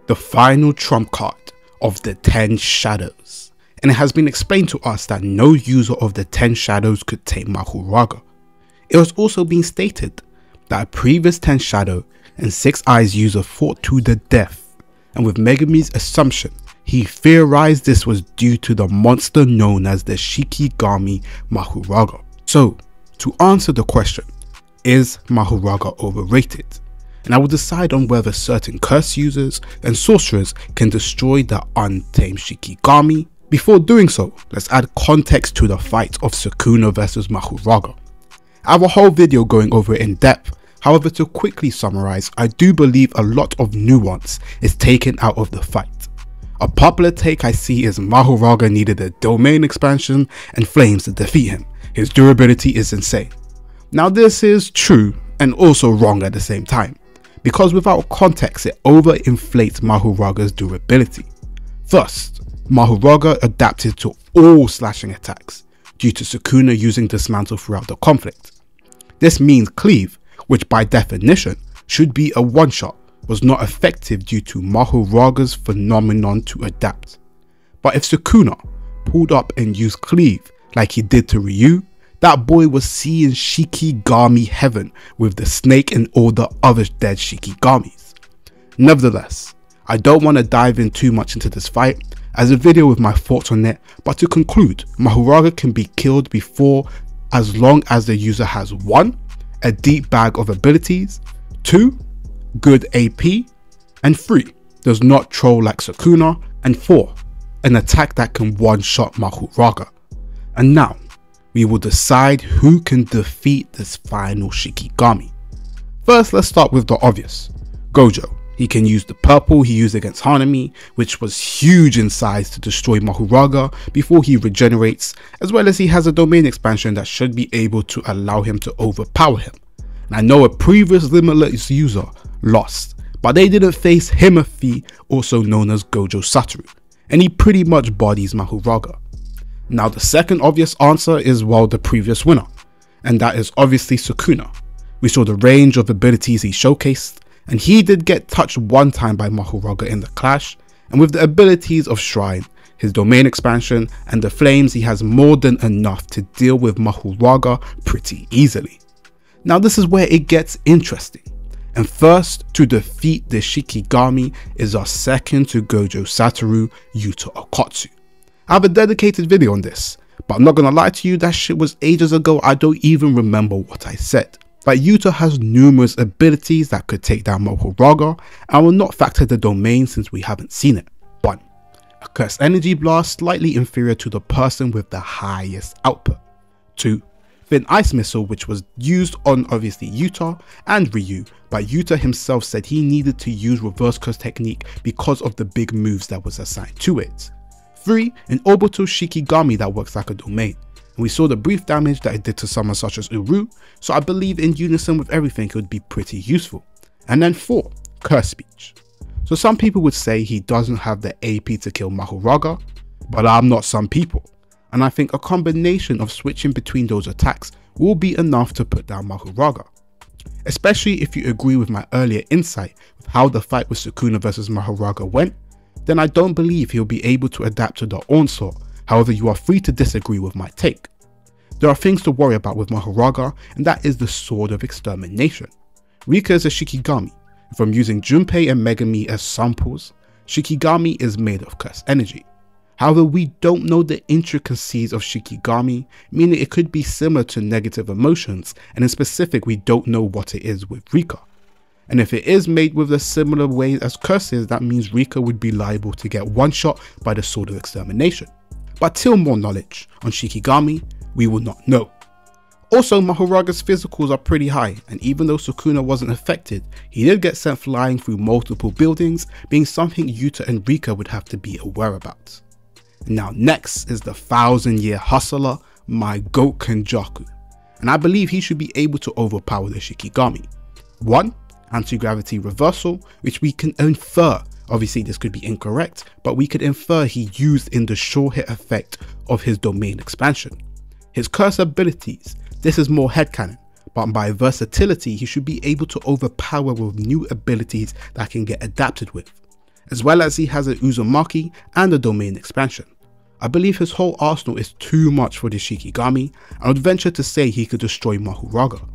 the final trump card of the 10 shadows, and it has been explained to us that no user of the 10 shadows could take Mahoraga. It was also being stated that a previous 10 shadow and 6 eyes user fought to the death, and with Megami's assumption, he theorized this was due to the monster known as the Shikigami Mahoraga. So, to answer the question, is Mahoraga overrated? And I will decide on whether certain curse users and sorcerers can destroy the untamed Shikigami. Before doing so, let's add context to the fight of Sukuna versus Mahoraga. I have a whole video going over it in depth. However, to quickly summarize, I do believe a lot of nuance is taken out of the fight. A popular take I see is Mahoraga needed a domain expansion and flames to defeat him. His durability is insane. Now this is true and also wrong at the same time, because without context it overinflates Mahoraga's durability. First, Mahoraga adapted to all slashing attacks due to Sukuna using dismantle throughout the conflict. This means cleave, which by definition should be a one-shot, was not effective due to Mahoraga's phenomenon to adapt. But if Sukuna pulled up and used cleave like he did to Ryu, that boy was seeing Shikigami heaven with the snake and all the other dead Shikigamis. Nevertheless, I don't want to dive in too much into this fight as a video with my thoughts on it, but to conclude, Mahoraga can be killed before as long as the user has 1. A deep bag of abilities, 2. Good AP, and 3. Does not troll like Sukuna, and 4. An attack that can one-shot Mahoraga. And now, we will decide who can defeat this final Shikigami. First, let's start with the obvious. Gojo. He can use the purple he used against Hanami, which was huge in size to destroy Mahoraga before he regenerates, as well as he has a domain expansion that should be able to allow him to overpower him. And I know a previous limitless user lost, but they didn't face Himothy, also known as Gojo Satoru, and he pretty much bodies Mahoraga. Now the second obvious answer is, well, the previous winner, and that is obviously Sukuna. We saw the range of abilities he showcased, and he did get touched one time by Mahoraga in the clash, and with the abilities of Shrine, his domain expansion, and the flames, he has more than enough to deal with Mahoraga pretty easily. Now this is where it gets interesting, and first to defeat the Shikigami is our second to Gojo Satoru, Yuta Okkotsu. I have a dedicated video on this, but I'm not gonna lie to you, that shit was ages ago. I don't even remember what I said. But Yuta has numerous abilities that could take down Mahoraga, and I will not factor the domain since we haven't seen it. 1. A cursed energy blast slightly inferior to the person with the highest output. 2. Thin ice missile, which was used on obviously Yuta and Ryu, but Yuta himself said he needed to use reverse curse technique because of the big moves that was assigned to it. 3. An orbital Shikigami that works like a domain. We saw the brief damage that it did to someone such as Uru, so I believe in unison with everything it would be pretty useful. And then 4. Curse Speech. So some people would say he doesn't have the AP to kill Mahoraga, but I'm not some people, and I think a combination of switching between those attacks will be enough to put down Mahoraga. Especially if you agree with my earlier insight with how the fight with Sukuna versus Mahoraga went, then I don't believe he'll be able to adapt to the onslaught. However, you are free to disagree with my take. There are things to worry about with Mahoraga, and that is the Sword of Extermination. Rika is a Shikigami. From using Junpei and Megami as samples, Shikigami is made of cursed energy. However, we don't know the intricacies of Shikigami, meaning it could be similar to negative emotions, and in specific we don't know what it is with Rika. And if it is made with a similar way as curses, that means Rika would be liable to get one shot by the Sword of Extermination. But till more knowledge on Shikigami, we will not know. Also, Mahoraga's physicals are pretty high, and even though Sukuna wasn't affected, he did get sent flying through multiple buildings, being something Yuta and Rika would have to be aware about. Now next is the 1000-year hustler, my goat Kenjaku, and I believe he should be able to overpower the Shikigami. 1. Anti-gravity reversal, which we can infer, obviously this could be incorrect, but we could infer he used in the sure hit effect of his domain expansion. His curse abilities, this is more headcanon, but by versatility he should be able to overpower with new abilities that can get adapted with. as well as he has an Uzumaki and a domain expansion. I believe his whole arsenal is too much for this Shikigami, and I would venture to say he could destroy Mahoraga.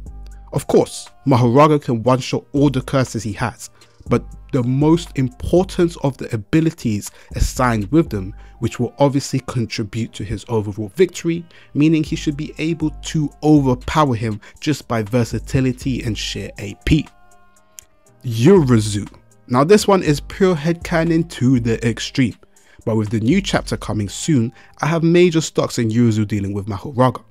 Of course, Mahoraga can one-shot all the curses he has, but the most important of the abilities assigned with them, which will obviously contribute to his overall victory, meaning he should be able to overpower him just by versatility and sheer AP. Urazu. Now this one is pure headcanon to the extreme, but with the new chapter coming soon, I have major stocks in Urazu dealing with Mahoraga.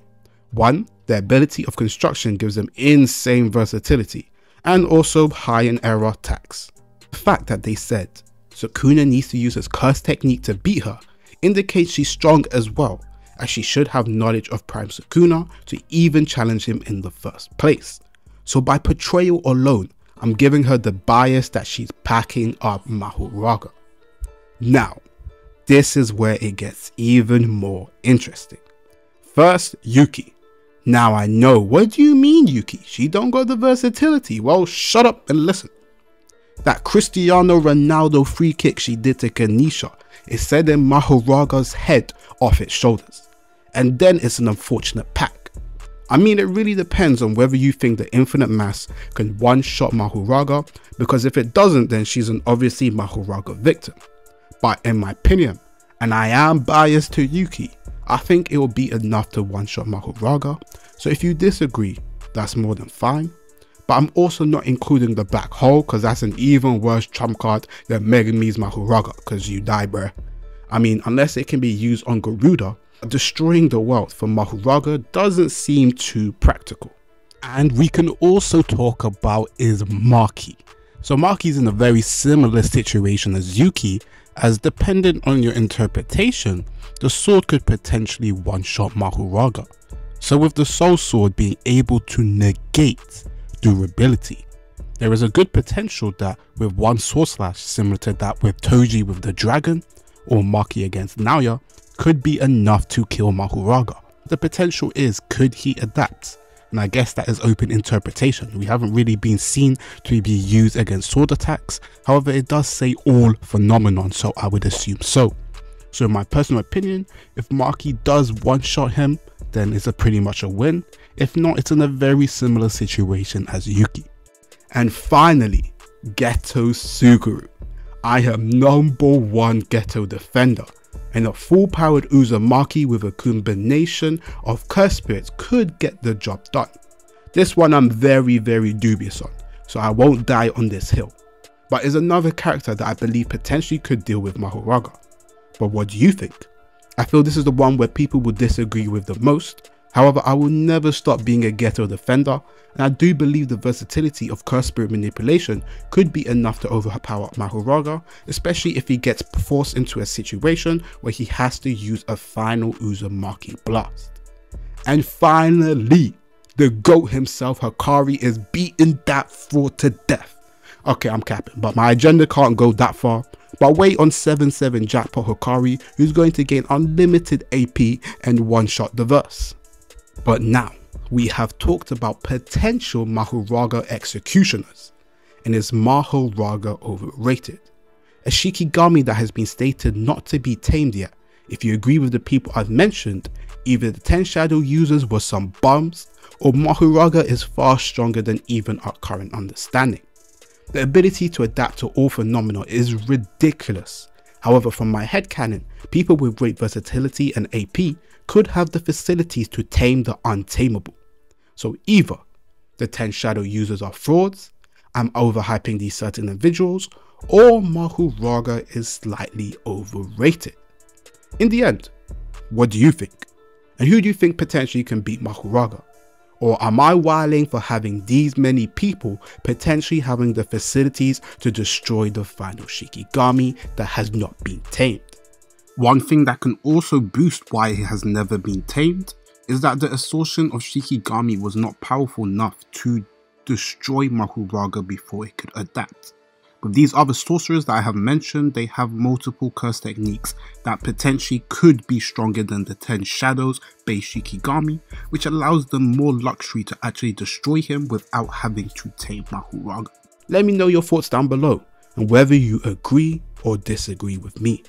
1. The ability of construction gives them insane versatility, and also high in error attacks. The fact that they said Sukuna needs to use his curse technique to beat her indicates she's strong as well, as she should have knowledge of Prime Sukuna to even challenge him in the first place. So by portrayal alone, I'm giving her the bias that she's packing up Mahoraga. Now, this is where it gets even more interesting. First, Yuki. Now I know, what do you mean Yuki? She don't got the versatility. Well, shut up and listen. That Cristiano Ronaldo free kick she did to Kanisha is sending Mahoraga's head off its shoulders. And then it's an unfortunate pack. I mean, it really depends on whether you think the infinite mass can one-shot Mahoraga, because if it doesn't, then she's an obviously Mahoraga victim. But in my opinion, and I am biased to Yuki, I think it will be enough to one-shot Mahoraga. So if you disagree, that's more than fine. But I'm also not including the black hole, because that's an even worse trump card than Megami's Mahoraga, because you die, bruh. I mean, unless it can be used on Garuda, destroying the world for Mahoraga doesn't seem too practical. And we can also talk about is Maki. So Maki's in a very similar situation as Yuki, as dependent on your interpretation, the sword could potentially one-shot Mahoraga. So with the soul sword being able to negate durability, there is a good potential that with one sword slash similar to that with Toji with the dragon or Maki against Naoya could be enough to kill Mahoraga. The potential is, could he adapt? And I guess that is open interpretation. We haven't really been seen to be used against sword attacks. However, it does say all phenomenon, so I would assume so. So in my personal opinion, if Maki does one-shot him, then it's pretty much a win. If not, it's in a very similar situation as Yuki. And finally, Geto Suguru. I am #1 Geto defender, and a full-powered Uzumaki with a combination of curse spirits could get the job done. This one I'm very dubious on, so I won't die on this hill. But is another character that I believe potentially could deal with Mahoraga. But what do you think? I feel this is the one where people will disagree with the most. However, I will never stop being a Geto defender, and I do believe the versatility of curse spirit manipulation could be enough to overpower Mahoraga, especially if he gets forced into a situation where he has to use a final Uzumaki blast. And finally, the GOAT himself, Hikari, is beating that fraud to death. Okay, I'm capping, but my agenda can't go that far. But wait on 7/7 Jackpot Hikari, who's going to gain unlimited AP and one-shot the verse. But now, we have talked about potential Mahoraga executioners, and is Mahoraga overrated? A Shikigami that has been stated not to be tamed yet. If you agree with the people I've mentioned, either the 10 shadow users were some bums, or Mahoraga is far stronger than even our current understanding. The ability to adapt to all phenomena is ridiculous. However, from my headcanon, people with great versatility and AP could have the facilities to tame the untamable. So either the 10 shadow users are frauds, I'm overhyping these certain individuals, or Mahoraga is slightly overrated. In the end, what do you think? And who do you think potentially can beat Mahoraga? Or am I wilding for having these many people potentially having the facilities to destroy the final Shikigami that has not been tamed? One thing that can also boost why it has never been tamed is that the assortion of Shikigami was not powerful enough to destroy Mahoraga before it could adapt. With these other sorcerers that I have mentioned, they have multiple curse techniques that potentially could be stronger than the 10 shadows based Shikigami, which allows them more luxury to actually destroy him without having to tame Mahoraga. Let me know your thoughts down below and whether you agree or disagree with me.